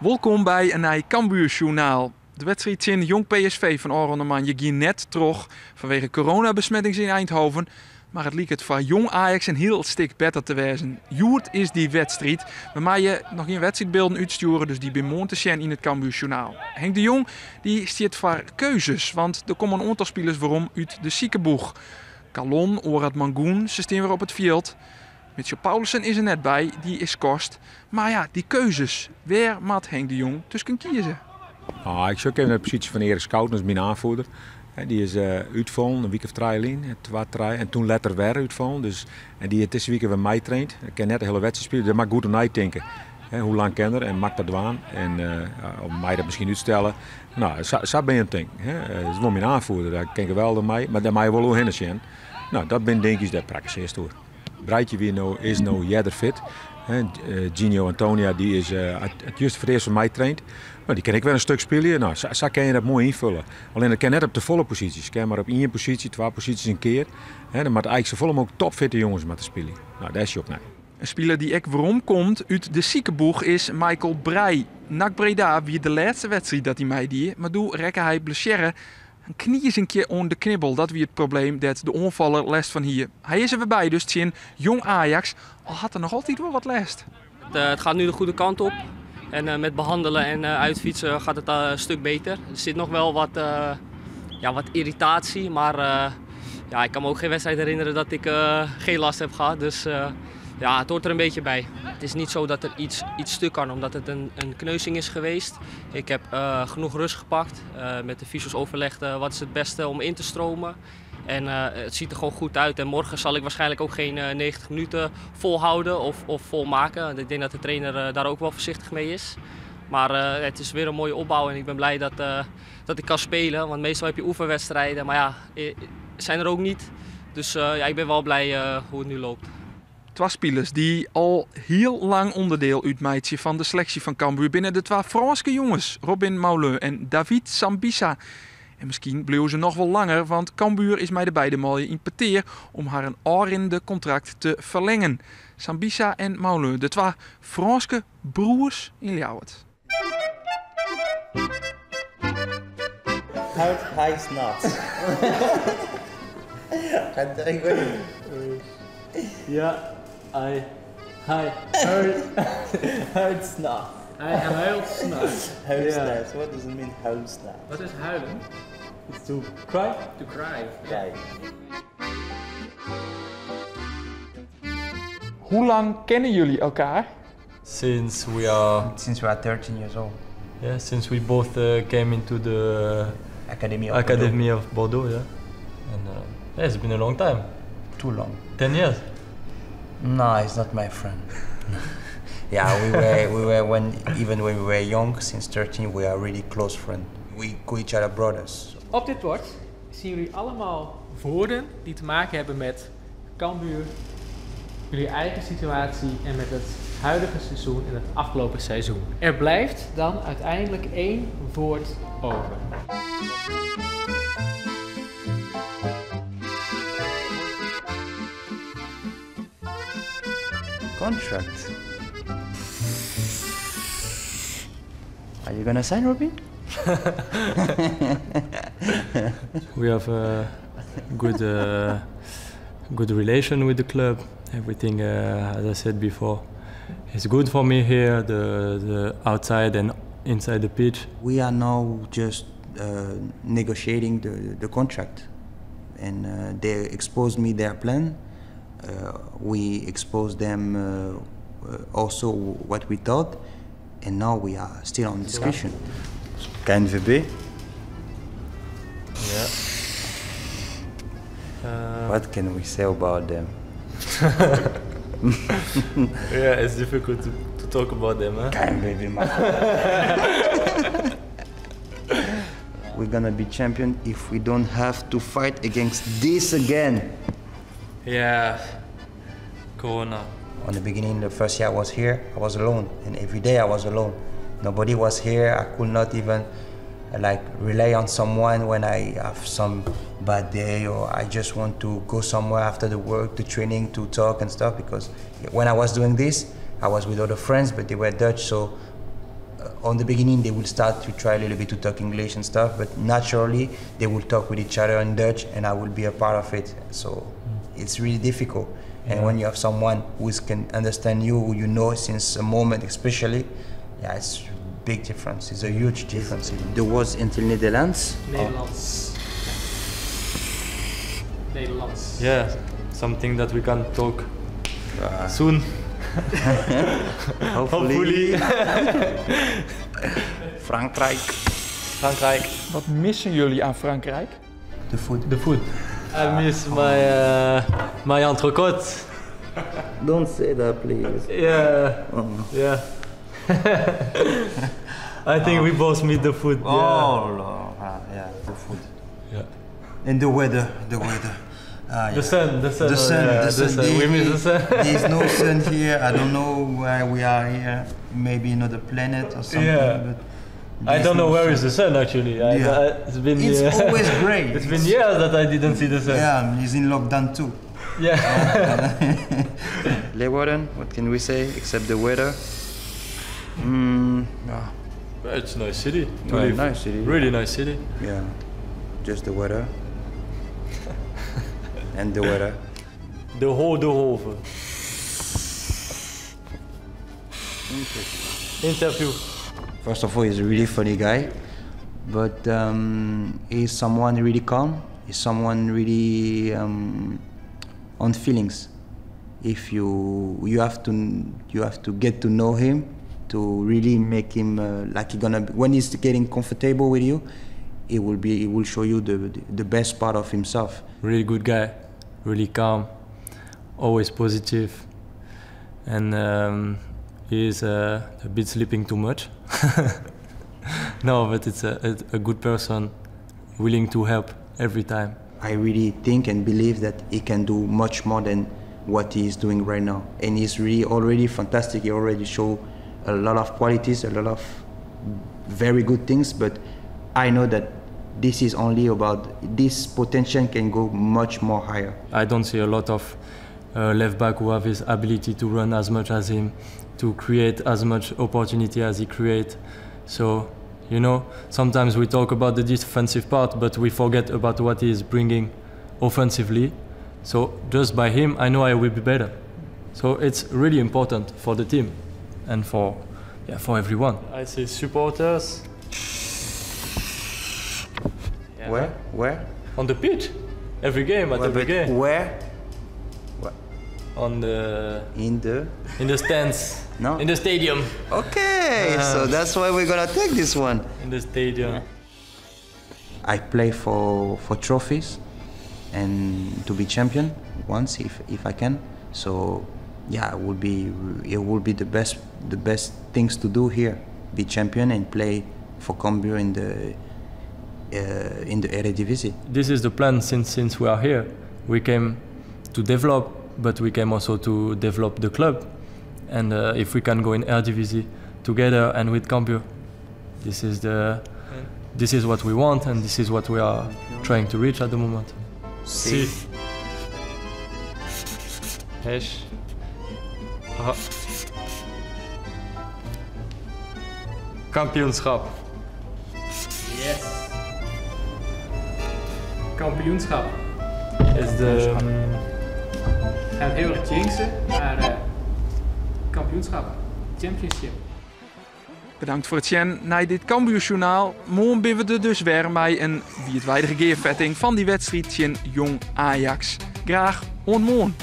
Welkom bij een nieuw Cambuurjournaal. De wedstrijd in Jong PSV van Aron ging net terug vanwege coronabesmetting in Eindhoven. Maar het leek het voor Jong Ajax een heel stuk beter te wezen. Joert is die wedstrijd. We maken nog geen wedstrijdbeelden uitsturen, dus die ben morgen te zien in het Cambuurjournaal. Henk de Jong die stiert voor keuzes, want er komen een aantal spelers waarom uit de ziekenboeg. Calon, Orad Mangoen, ze staan weer op het veld. Mitchell Paulussen is er net bij, die is kost. Maar ja, die keuzes, waar moet Henk de Jong tussen kiezen? Ik zoek even de positie van Erik Schouten, dat is mijn aanvoerder. Die is uitgevallen, een week of drie en toen later weer uitgevallen. Dus, en die deze week weer mij traint. Ik ken net de hele wedstrijd spelen, dat mag goed om na te denken. Hoe lang ken er en mag dat doen? En om mij dat misschien uitstellen. Nou, zo ben je het ding. Dat is wel mijn aanvoerder, daar ken ik wel mee, maar daar mag je wel hoe heen zijn. Nou, dat ben denk ik dat praktisch door. Breitje weer nou is nou jeder fit. Gino Antonia die is het juist voor het eerst van mij traint. Nou, die kan ik wel een stuk spelen. Nou, zo kan je dat mooi invullen. Alleen dat kan net op de volle posities. Kan maar op één positie, twee posities een keer. Dan moet eigenlijk zo volle ook topfitte jongens met te spelen. Nou, dat is je ook niet. Een speler die ook waarom komt uit de ziekenboeg is Michael Breij. NAC Breda wie de laatste wedstrijd dat hij meedeed, maar toen rekken hij blessure. Een knie is een keer onder de knibbel, dat wie het probleem dat de onvaller last van hier. Hij is er weer bij, dus het is Jong Ajax, al had er nog altijd wel wat last. Het gaat nu de goede kant op en met behandelen en uitfietsen gaat het een stuk beter. Er zit nog wel wat irritatie, maar ik kan me ook geen wedstrijd herinneren dat ik geen last heb gehad. Dus het hoort er een beetje bij. Het is niet zo dat er iets stuk kan, omdat het een kneuzing is geweest. Ik heb genoeg rust gepakt, met de fysio's overlegd wat is het beste om in te stromen. En het ziet er gewoon goed uit en morgen zal ik waarschijnlijk ook geen 90 minuten volhouden of volmaken. Ik denk dat de trainer daar ook wel voorzichtig mee is. Maar het is weer een mooie opbouw en ik ben blij dat ik kan spelen. Want meestal heb je oefenwedstrijden, maar zijn er ook niet. Dus ik ben wel blij hoe het nu loopt. Twee spelers die al heel lang onderdeel uitmaken van de selectie van Cambuur binnen de twee Franse jongens, Robin Mauleux en David Sambisa. En misschien blijven ze nog wel langer, want Cambuur is mij de beide mooie in peteer om haar een aarinde contract te verlengen. Sambisa en Mauleux, de twee Franse broers in Ljouwert. Houd hij snat. Ja, hij huilt snat. Hij huilt s'nachts. Huilsnaat. What does it mean, huilsnaat? Wat is huilen? It's to cry. To cry. Cry. Hoe lang kennen jullie elkaar? Since we are 13 years old. yeah, since we both came into the Academy of Bordeaux, yeah, and it's been a long time. Too long. 10 years. No, he's not my friend. Yeah, we were when we were young, since 13, we are really close friends. We call each other brothers. Op dit bord zien jullie allemaal woorden die te maken hebben met Cambuur, jullie eigen situatie en met het huidige seizoen en het afgelopen seizoen. Er blijft dan uiteindelijk één woord over. Contract. Are you gonna sign, Robin? We have a good relation with the club. Everything, as I said before, is good for me here. The outside and inside the pitch. We are now just negotiating the contract, and they exposed me their plan. We exposed them also what we thought, and now we are still on discussion. KNVB. Yeah. What can we say about them? Yeah, it's difficult to talk about them, huh? KNVB, man. We're gonna be champion if we don't have to fight against this again. Yeah. Corona. On the beginning, the first year I was here, I was alone, and every day I was alone. Nobody was here. I could not even rely on someone when I have some bad day or I just want to go somewhere after the work, the training, to talk and stuff. Because when I was doing this, I was with other friends, but they were Dutch, so on the beginning they will start to try a little bit to talk English and stuff, but naturally they will talk with each other in Dutch, and I will be a part of it. So it's really difficult. And when you have someone who can understand you, who you know since a moment especially, yeah, it's a big difference. It's a huge difference. The words until Netherlands. Nederlands. Nederlands. Yeah, something that we can talk soon. Hopefully. Frankrijk. Frankrijk. Wat missen jullie aan Frankrijk? The food. The food. I miss my entrecôte. Don't say that, please. Yeah. Yeah. I think we both miss the food. Oh, yeah, the food. Yeah. And the weather. The sun. The sun. We miss the sun. There's no sun here. I don't know why we are here. Maybe another planet or something. Yeah. But I don't know where is the sun actually. It's always grey. It's been years that I didn't see the sun. Yeah, he's in lockdown too. Yeah. Leeuwarden, what can we say except the weather? It's a nice city. Nice city. Really nice city. Yeah, just the weather. And the weather. De Hoven. Interview. First of all, he's a really funny guy, but he's someone really calm. He's someone really on feelings. If you have to get to know him to really make him like when he's getting comfortable with you, he will show you the best part of himself. Really good guy, really calm, always positive, and he's a bit sleeping too much. No, but it's a good person, willing to help every time. I really think and believe that he can do much more than what he is doing right now, and he's really already fantastic. He already showed a lot of qualities, a lot of very good things, but I know that this is only about this potential can go much more higher. I don't see a lot of left back who have his ability to run as much as him, to create as much opportunity as he creates. So, you know, sometimes we talk about the defensive part, but we forget about what he is bringing offensively. So just by him, I know I will be better. So it's really important for the team and for everyone. I say supporters. Yeah. Where? On the pitch. Every game, every game. Where? On the... In the stands. No? In the stadium. Okay, so that's why we're gonna take this one. In the stadium. I play for trophies and to be champion once if I can. So yeah, it will be the best things to do here. Be champion and play for Cambuur in the Eredivisie. This is the plan since we are here. We came to develop, but we came also to develop the club. And if we can go in Eredivisie together and with Cambuur, this is what we want, and this is what we are trying to reach at the moment. See. Hesh. Kampioenschap. Yes. Kampioenschap. Is de... Gaan heel erg jinxen, maar kampioenschap. Championship. Bedankt voor het zien naar dit Cambuurjournaal. Morgen ben we er dus weer met een wereldwijde gegeervetting van die wedstrijd tegen Jong Ajax. Graag, morgen.